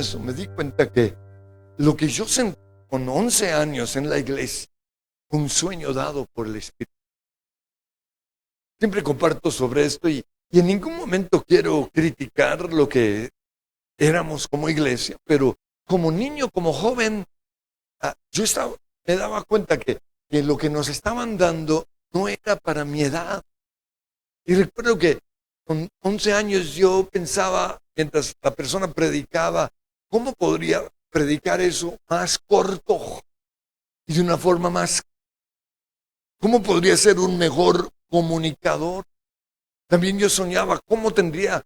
eso, me di cuenta que lo que yo sentí con 11 años en la iglesia, un sueño dado por el Espíritu. Siempre comparto sobre esto y en ningún momento quiero criticar lo que éramos como iglesia, pero como niño, como joven, me daba cuenta que lo que nos estaban dando no era para mi edad. Y recuerdo que con 11 años yo pensaba, mientras la persona predicaba, ¿cómo podría predicar eso más corto y de una forma más? ¿Cómo podría ser un mejor comunicador? También yo soñaba cómo tendría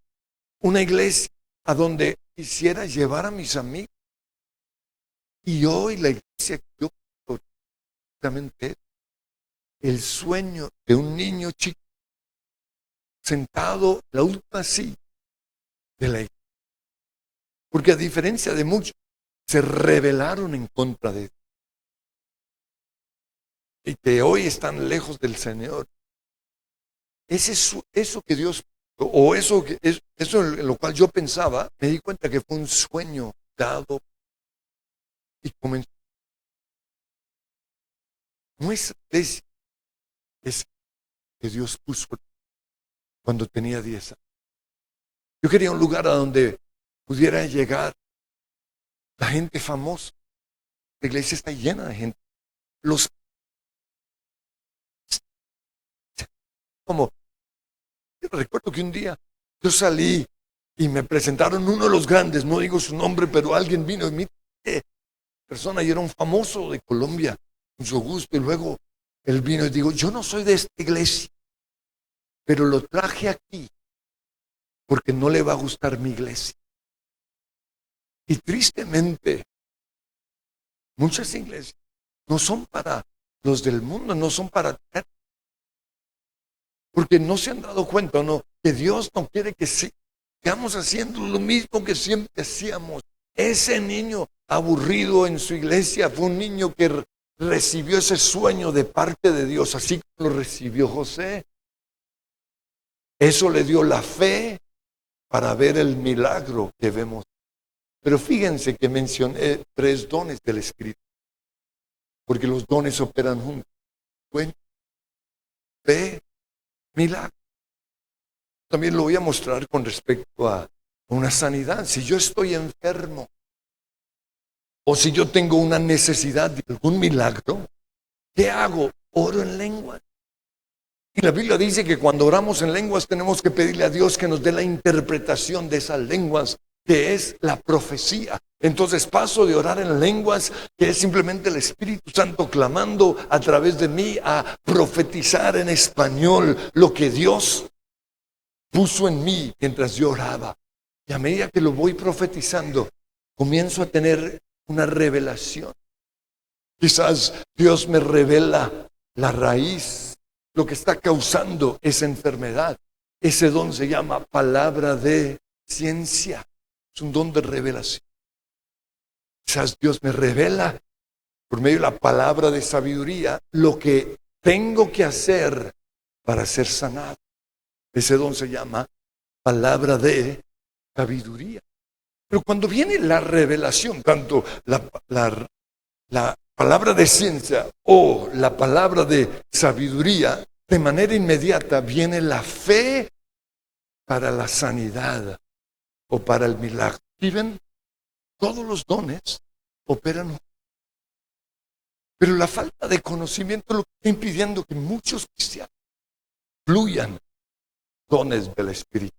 una iglesia a donde quisiera llevar a mis amigos. Y hoy la iglesia que yo exactamente el sueño de un niño chico sentado en la última silla de la iglesia. Porque a diferencia de muchos, se rebelaron en contra de Dios. Y que hoy están lejos del Señor. Eso que Dios, o eso en lo cual yo pensaba, me di cuenta que fue un sueño dado y comenzó. Nuestra iglesia es que Dios puso cuando tenía 10 años. Yo quería un lugar a donde pudiera llegar la gente famosa. La iglesia está llena de gente. Yo recuerdo que un día yo salí y me presentaron uno de los grandes, no digo su nombre, pero alguien vino y me persona y era un famoso de Colombia, mucho gusto, y luego él vino y dijo, yo no soy de esta iglesia, pero lo traje aquí porque no le va a gustar mi iglesia. Y tristemente, muchas iglesias no son para los del mundo, no son para porque no se han dado cuenta, ¿no? Que Dios no quiere que sigamos haciendo lo mismo que siempre hacíamos. Ese niño aburrido en su iglesia fue un niño que recibió ese sueño de parte de Dios, así como lo recibió José. Eso le dio la fe para ver el milagro que vemos. Pero fíjense que mencioné 3 dones del Espíritu, porque los dones operan juntos. Bueno, fe, milagro. También lo voy a mostrar con respecto a una sanidad. Si yo estoy enfermo o si yo tengo una necesidad de algún milagro, ¿qué hago? Oro en lenguas. Y la Biblia dice que cuando oramos en lenguas tenemos que pedirle a Dios que nos dé la interpretación de esas lenguas, que es la profecía. Entonces paso de orar en lenguas, que es simplemente el Espíritu Santo clamando a través de mí, a profetizar en español lo que Dios puso en mí mientras yo oraba. Y a medida que lo voy profetizando, comienzo a tener una revelación. Quizás Dios me revela la raíz, lo que está causando esa enfermedad. Ese don se llama palabra de ciencia. Es un don de revelación. Quizás Dios me revela por medio de la palabra de sabiduría lo que tengo que hacer para ser sanado. Ese don se llama palabra de sabiduría. Pero cuando viene la revelación, tanto la palabra de ciencia o la palabra de sabiduría, de manera inmediata viene la fe para la sanidad o para el milagro. ¿Y ven? Todos los dones operan. Pero la falta de conocimiento es lo que está impidiendo que muchos cristianos fluyan dones del Espíritu.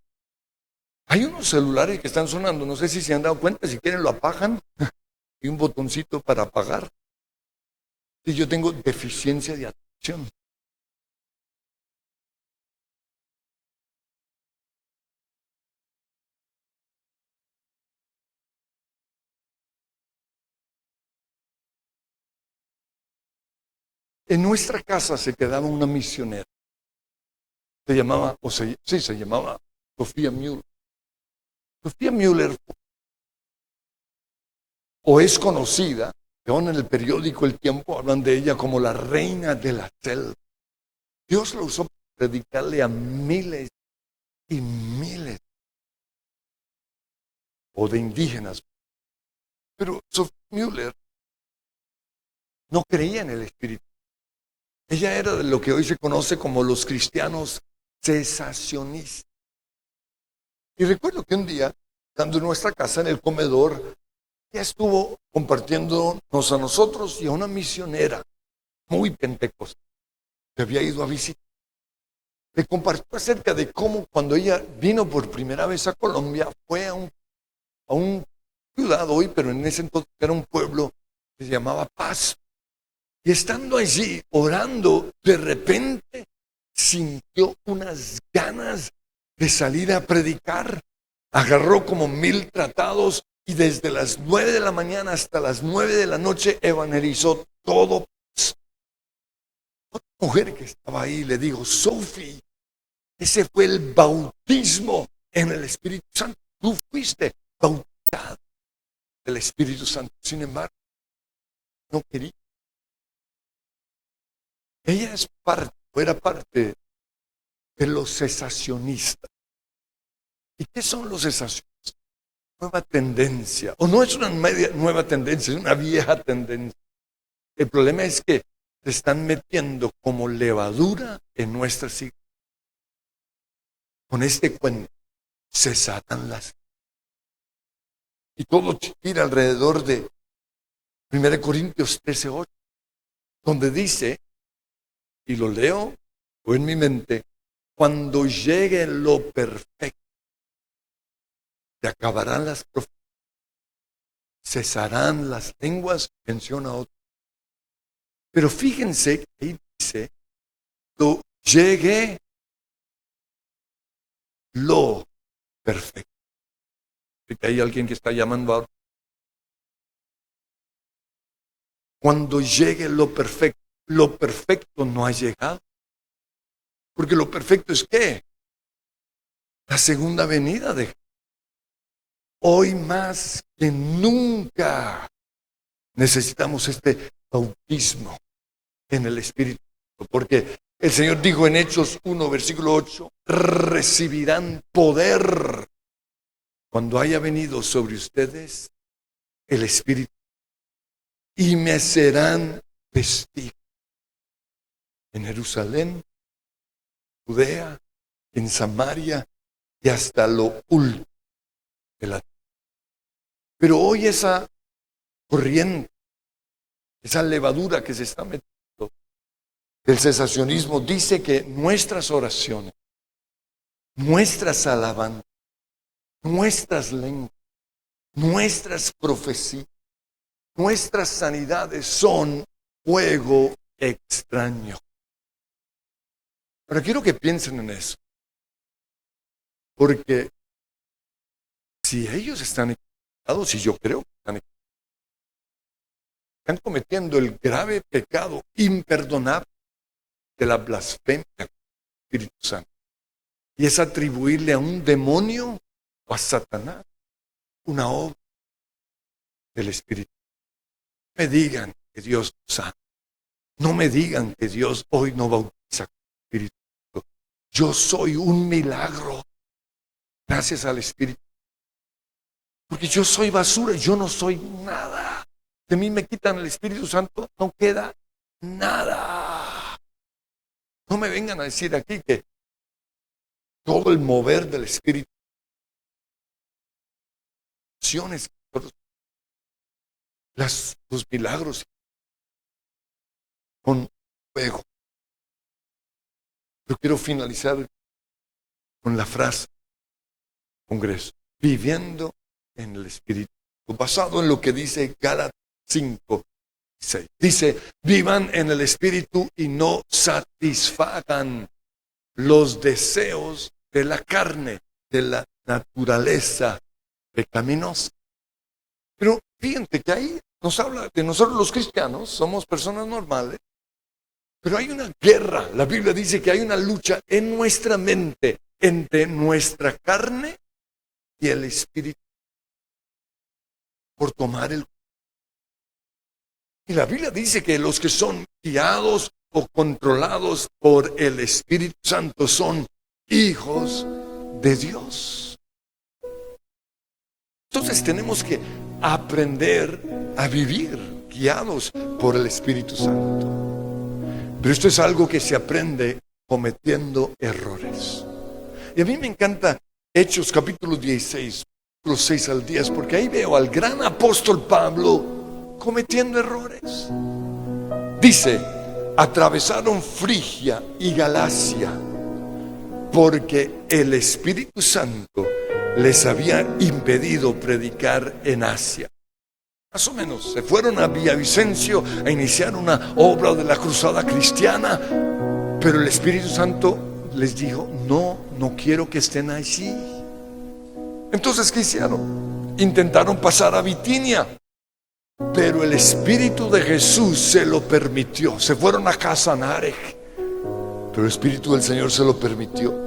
Hay unos celulares que están sonando, no sé si se han dado cuenta, si quieren lo apagan y un botoncito para apagar. Y yo tengo deficiencia de atención. En nuestra casa se quedaba una misionera. Se llamaba Sofía Müller. Sofía Müller o es conocida, aún en el periódico El Tiempo hablan de ella como la reina de la selva. Dios la usó para predicarle a miles y miles o de indígenas Pero Sophie Müller no creía en el Espíritu. Ella era de lo que hoy se conoce como los cristianos cesacionistas. Y recuerdo que un día, estando en nuestra casa, en el comedor, ella estuvo compartiéndonos a nosotros y a una misionera muy pentecostal que había ido a visitar. Le compartió acerca de cómo cuando ella vino por primera vez a Colombia, fue a un ciudad hoy, pero en ese entonces era un pueblo que se llamaba Paz. Y estando allí orando, de repente sintió unas ganas de salir a predicar. Agarró como 1000 tratados y desde las 9 de la mañana hasta las 9 de la noche evangelizó todo. Otra mujer que estaba ahí le dijo: Sophie, ese fue el bautismo en el Espíritu Santo. Tú fuiste bautizada del Espíritu Santo. Sin embargo, no quería. Ella era parte de los cesacionistas. ¿Y qué son los cesacionistas? Nueva tendencia, o no es una nueva tendencia, es una vieja tendencia. El problema es que se están metiendo como levadura en nuestras iglesias. Con este cuento, cesarán las. Y todo gira alrededor de 1 Corintios 13:8, donde dice, y lo leo o en mi mente: cuando llegue lo perfecto, se acabarán las profecías, cesarán las lenguas, menciona otro. Pero fíjense que ahí dice: cuando llegue lo perfecto. Que hay alguien que está llamando ahora. Cuando llegue lo perfecto no ha llegado. Porque lo perfecto es ¿qué? La segunda venida de Jesús. Hoy más que nunca necesitamos este bautismo en el Espíritu, porque el Señor dijo en Hechos 1, versículo 8, recibirán poder cuando haya venido sobre ustedes el Espíritu y me serán testigos en Jerusalén, Judea, en Samaria y hasta lo último de la tierra. Pero hoy esa corriente, esa levadura que se está metiendo del cesacionismo, dice que nuestras oraciones, nuestras alabanzas, nuestras lenguas, nuestras profecías, nuestras sanidades son fuego extraño. Ahora quiero que piensen en eso, porque si ellos están equivocados, y yo creo que están cometiendo el grave pecado imperdonable de la blasfemia del Espíritu Santo, y es atribuirle a un demonio o a Satanás una obra del Espíritu. No me digan que Dios no sana, no me digan que Dios hoy no bautiza con el Espíritu Santo. Yo soy un milagro gracias al Espíritu, porque yo soy basura, yo no soy nada. De mí me quitan el Espíritu Santo, no queda nada. No me vengan a decir aquí que todo el mover del Espíritu, los milagros con fuego. Yo quiero finalizar con la frase, Congreso, viviendo en el Espíritu, basado en lo que dice Gálatas 5:6. Dice: vivan en el Espíritu y no satisfagan los deseos de la carne, de la naturaleza pecaminosa. Pero fíjense que ahí nos habla de nosotros los cristianos, somos personas normales, pero hay una guerra. La Biblia dice que hay una lucha en nuestra mente entre nuestra carne y el Espíritu por tomar el. Y la Biblia dice que los que son guiados o controlados por el Espíritu Santo son hijos de Dios. Entonces tenemos que aprender a vivir guiados por el Espíritu Santo. Pero esto es algo que se aprende cometiendo errores. Y a mí me encanta Hechos capítulo 16, los 6 al 10, porque ahí veo al gran apóstol Pablo cometiendo errores. Dice: atravesaron Frigia y Galacia porque el Espíritu Santo les había impedido predicar en Asia. Más o menos, se fueron a Villavicencio a iniciar una obra de la cruzada cristiana, pero el Espíritu Santo les dijo: no quiero que estén allí. Entonces, ¿qué hicieron? Intentaron pasar a Bitinia, pero el Espíritu de Jesús se lo permitió. Se fueron a Casanare, pero el Espíritu del Señor se lo permitió.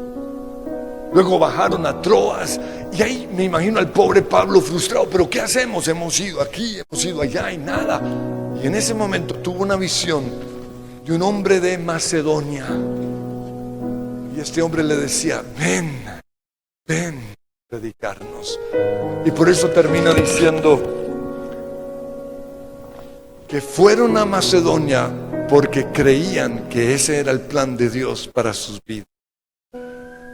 Luego bajaron a Troas, y ahí me imagino al pobre Pablo frustrado: pero ¿qué hacemos? Hemos ido aquí, hemos ido allá y nada. Y en ese momento tuvo una visión de un hombre de Macedonia, y este hombre le decía: ven a predicarnos. Y por eso termina diciendo que fueron a Macedonia porque creían que ese era el plan de Dios para sus vidas.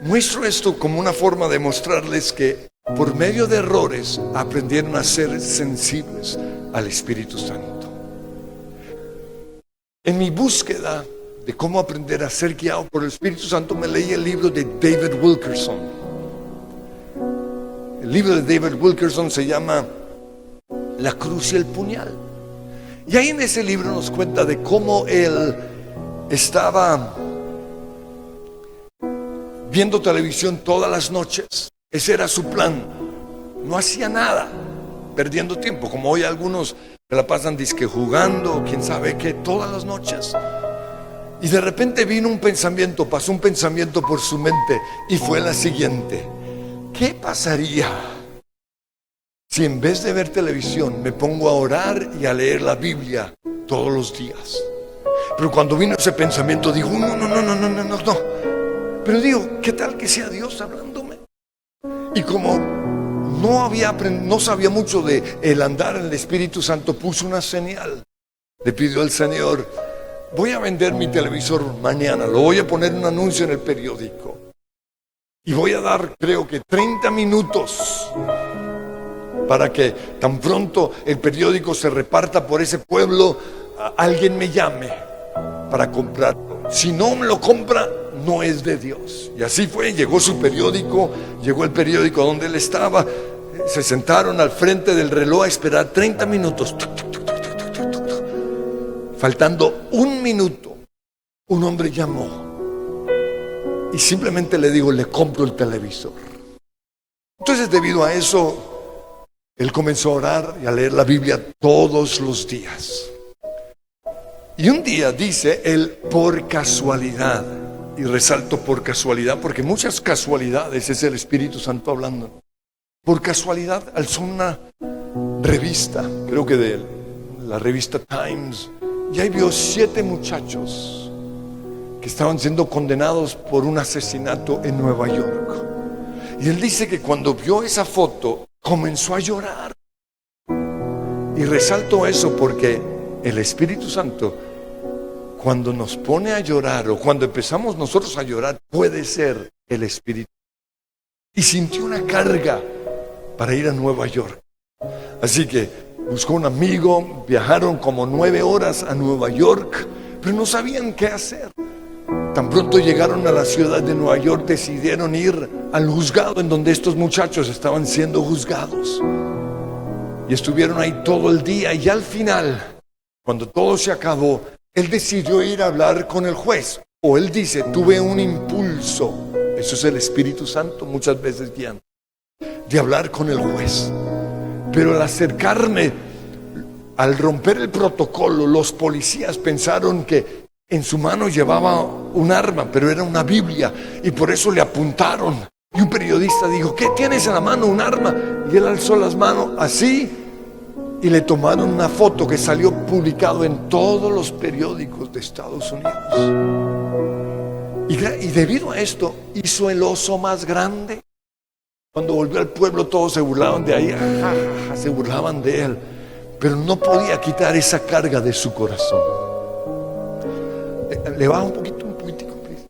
Muestro esto como una forma de mostrarles que por medio de errores aprendieron a ser sensibles al Espíritu Santo. En mi búsqueda de cómo aprender a ser guiado por el Espíritu Santo, me leí el libro de David Wilkerson. El libro de David Wilkerson se llama La cruz y el puñal. Y ahí en ese libro nos cuenta de cómo él estaba viendo televisión todas las noches. Ese era su plan. No hacía nada, perdiendo tiempo, como hoy algunos se la pasan disque jugando, quién sabe qué, todas las noches. Y de repente vino un pensamiento, pasó un pensamiento por su mente, y fue la siguiente: ¿qué pasaría si en vez de ver televisión me pongo a orar y a leer la Biblia todos los días? Pero cuando vino ese pensamiento, digo: no. Pero digo, ¿qué tal que sea Dios hablándome? Y como no sabía mucho de el andar en el Espíritu Santo, puso una señal. Le pidió al Señor: voy a vender mi televisor mañana, lo voy a poner un anuncio en el periódico, y voy a dar, creo que 30 minutos para que tan pronto el periódico se reparta por ese pueblo, alguien me llame para comprarlo. Si no me lo compra, no es de Dios. Y así fue, llegó su periódico, llegó el periódico donde él estaba, se sentaron al frente del reloj a esperar 30 minutos. Faltando un minuto, un hombre llamó y simplemente le dijo: le compro el televisor. Entonces, debido a eso, él comenzó a orar y a leer la Biblia todos los días. Y un día, dice él, por casualidad, y resalto por casualidad porque muchas casualidades es el Espíritu Santo hablando. Por casualidad alzó una revista, creo que de la revista Times, y ahí vio 7 muchachos que estaban siendo condenados por un asesinato en Nueva York. Y él dice que cuando vio esa foto comenzó a llorar. Y resalto eso porque el Espíritu Santo, cuando nos pone a llorar, o cuando empezamos nosotros a llorar, puede ser el Espíritu. Y sintió una carga para ir a Nueva York. Así que buscó un amigo, viajaron como 9 horas a Nueva York, pero no sabían qué hacer. Tan pronto llegaron a la ciudad de Nueva York, decidieron ir al juzgado en donde estos muchachos estaban siendo juzgados. Y estuvieron ahí todo el día, y al final, cuando todo se acabó, él decidió ir a hablar con el juez. O él dice: tuve un impulso, eso es el Espíritu Santo muchas veces guiando, de hablar con el juez. Pero al acercarme, al romper el protocolo, los policías pensaron que en su mano llevaba un arma, pero era una Biblia, y por eso le apuntaron. Y un periodista dijo: ¿qué tienes en la mano? Un arma. Y él alzó las manos así, y le tomaron una foto que salió publicado en todos los periódicos de Estados Unidos. Y debido a esto hizo el oso más grande. Cuando volvió al pueblo todos se burlaron de ahí, se se burlaban de él, pero no podía quitar esa carga de su corazón. Le baja un poquitico, please.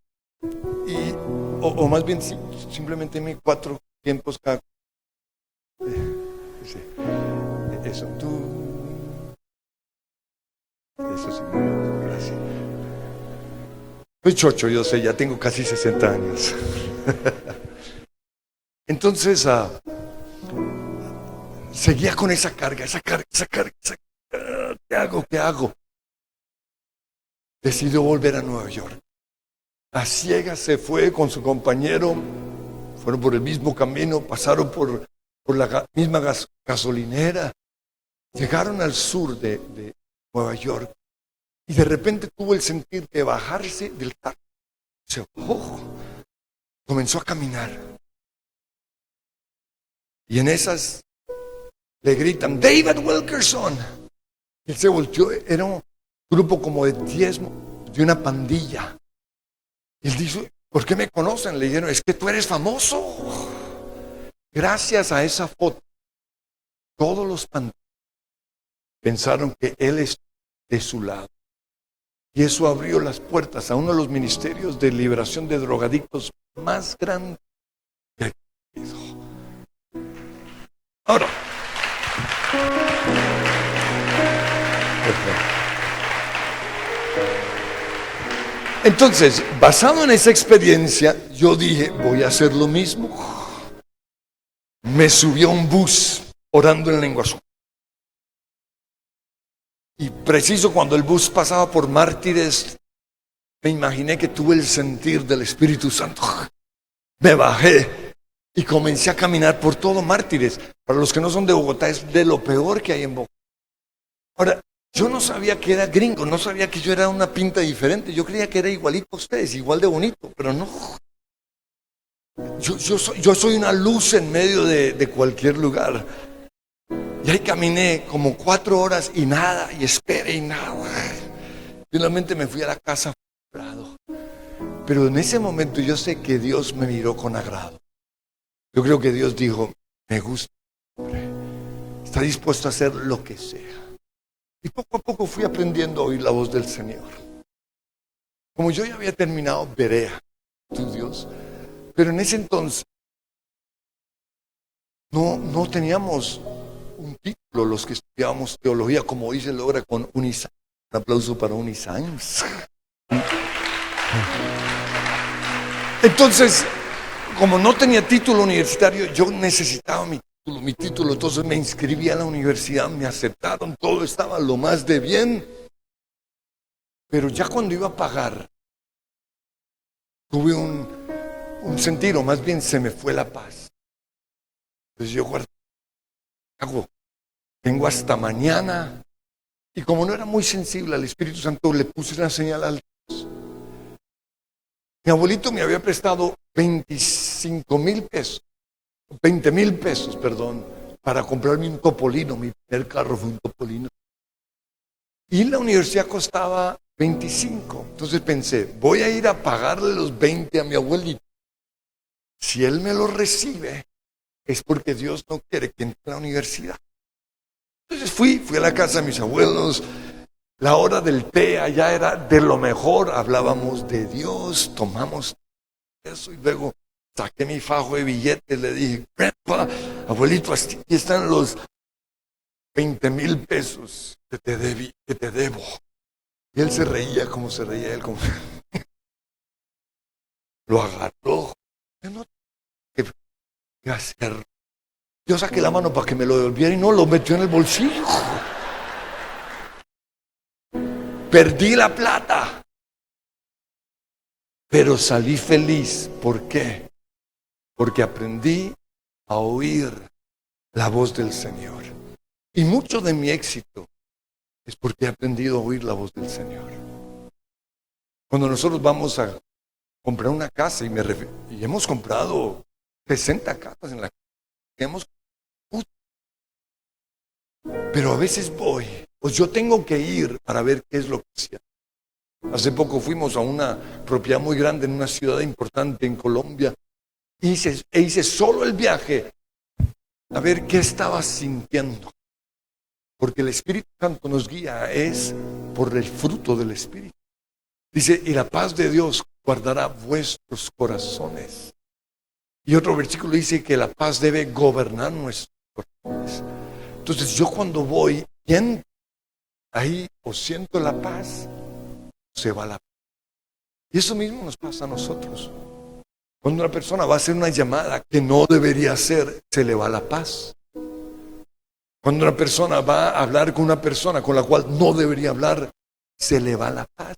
O más bien simplemente 4 tiempos cada. Sí. Eso sí, gracias. Soy chocho, yo sé, ya tengo casi 60 años. Entonces seguía con esa carga. ¿Qué hago? Decidió volver a Nueva York. A ciegas se fue con su compañero, fueron por el mismo camino, pasaron por la misma gasolinera, llegaron al sur de Nueva York y de repente tuvo el sentir de bajarse del taxi. Se bajó, comenzó a caminar y en esas le gritan, David Wilkerson. Él se volteó, era un grupo como de 10 de una pandilla. Él dijo, ¿por qué me conocen? Le dijeron, es que tú eres famoso. Gracias a esa foto, todos los pandilleros pensaron que él es de su lado. Y eso abrió las puertas a uno de los ministerios de liberación de drogadictos más grandes que ha existido. Ahora, entonces, basado en esa experiencia, yo dije, voy a hacer lo mismo. Me subí a un bus orando en lenguas. Y preciso cuando el bus pasaba por Mártires, me imaginé que tuve el sentir del Espíritu Santo. Me bajé y comencé a caminar por todo Mártires. Para los que no son de Bogotá, es de lo peor que hay en Bogotá. Ahora, yo no sabía que era gringo, no sabía que yo era una pinta diferente. Yo creía que era igualito a ustedes, igual de bonito, pero no. Yo soy una luz en medio de cualquier lugar. Y ahí caminé como 4 horas y nada, y esperé y nada. Finalmente me fui a la casa frustrado. Pero en ese momento yo sé que Dios me miró con agrado. Yo creo que Dios dijo, me gusta, está dispuesto a hacer lo que sea. Y poco a poco fui aprendiendo a oír la voz del Señor. Como yo ya había terminado Berea, estudios, pero en ese entonces no teníamos un título los que estudiábamos teología, como hoy se logra con Unisigns. Un aplauso para Unisigns. Entonces, como no tenía título universitario, yo necesitaba mi título, entonces me inscribí a la universidad, me aceptaron, todo estaba lo más de bien. Pero ya cuando iba a pagar, tuve un sentir, o más bien se me fue la paz. Entonces yo tengo hasta mañana. Y como no era muy sensible al Espíritu Santo, le puse una señal al Dios. Mi abuelito me había prestado 25,000 pesos, 20,000 pesos, perdón, para comprarme un Topolino. Mi primer carro fue un Topolino. Y la universidad costaba 25. Entonces pensé, voy a ir a pagarle los 20 a mi abuelito. Si él me lo recibe, es porque Dios no quiere que entre a la universidad. Entonces fui a la casa de mis abuelos. La hora del té allá era de lo mejor. Hablábamos de Dios, tomamos eso y luego saqué mi fajo de billetes. Le dije, Grandpa, abuelito, aquí están los 20,000 pesos que te debo. Y él se reía como se reía él. Lo agarró. Yo no tengo que hacer. Yo saqué la mano para que me lo devolviera y no, lo metió en el bolsillo. Perdí la plata, pero salí feliz. ¿Por qué? Porque aprendí a oír la voz del Señor. Y mucho de mi éxito es porque he aprendido a oír la voz del Señor. Cuando nosotros vamos a comprar una casa, y hemos comprado 60 casas en la casa, pero a veces pues yo tengo que ir para ver qué es lo que hacía. Hace poco fuimos a una propiedad muy grande en una ciudad importante en Colombia. Hice solo el viaje a ver qué estabas sintiendo. Porque el Espíritu Santo nos guía es por el fruto del Espíritu. Dice, y la paz de Dios guardará vuestros corazones. Y otro versículo dice que la paz debe gobernar nuestros corazones. Entonces yo cuando voy bien ahí o siento la paz, se va la paz. Y eso mismo nos pasa a nosotros. Cuando una persona va a hacer una llamada que no debería hacer, se le va la paz. Cuando una persona va a hablar con una persona con la cual no debería hablar, se le va la paz.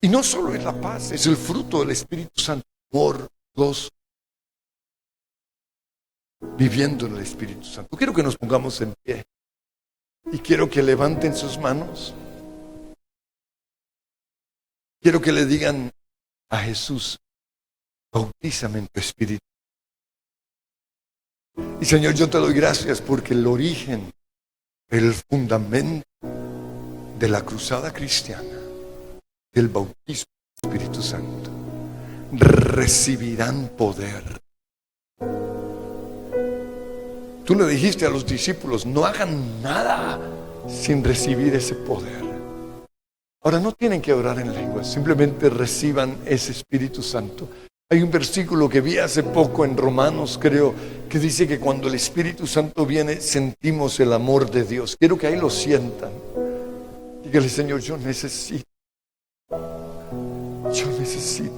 Y no solo es la paz, es el fruto del Espíritu Santo. Amor, gozo, viviendo en el Espíritu Santo. Quiero que nos pongamos en pie y quiero que levanten sus manos. Quiero que le digan a Jesús, bautízame en tu Espíritu. Y Señor, yo te doy gracias porque el origen, el fundamento de la cruzada cristiana, del bautismo del Espíritu Santo, recibirán poder. Tú le dijiste a los discípulos, no hagan nada sin recibir ese poder. Ahora no tienen que orar en lenguas, simplemente reciban ese Espíritu Santo. Hay un versículo que vi hace poco en Romanos, creo, que dice que cuando el Espíritu Santo viene, sentimos el amor de Dios. Quiero que ahí lo sientan. Dígale, Señor, yo necesito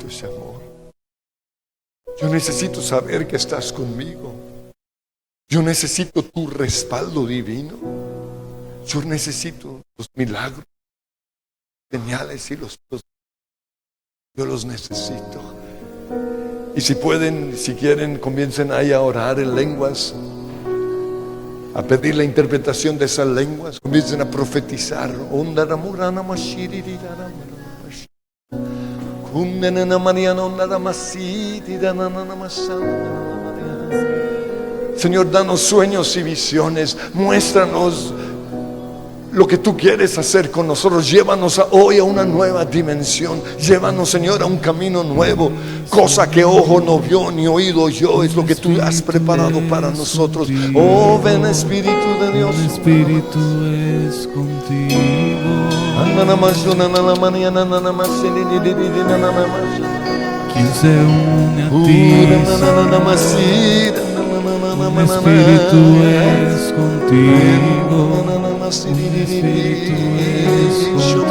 ese amor. Yo necesito saber que estás conmigo. Yo necesito tu respaldo divino. Yo necesito los milagros, señales y los yo los necesito. Y si pueden, si quieren, comiencen ahí a orar en lenguas, a pedir la interpretación de esas lenguas, comiencen a profetizar. Señor, danos sueños y visiones, muéstranos lo que tú quieres hacer con nosotros. Llévanos hoy a una nueva dimensión. Llévanos, Señor, a un camino nuevo. Cosa que ojo no vio ni oído oyó, es lo que tú has preparado para nosotros. Oh, ven Espíritu de Dios. El Espíritu es contigo. Quien se une a ti, un Espíritu es contigo. Un Espíritu es contigo.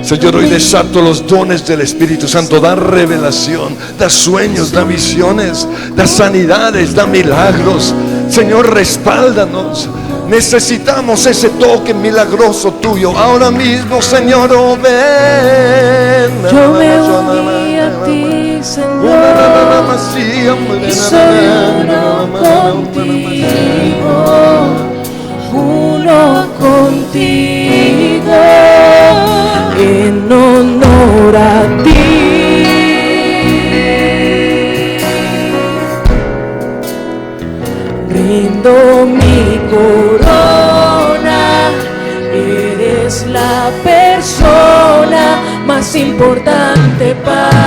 Señor, hoy desato los dones del Espíritu Santo. Da revelación, da sueños, da visiones, da sanidades, da milagros. Señor, respáldanos. Necesitamos ese toque milagroso tuyo ahora mismo, Señor. Oh, ven. Yo me uní a ti, Señor, y soy uno contigo, uno contigo, en honor a ti. Rindo mi corona, eres la persona más importante para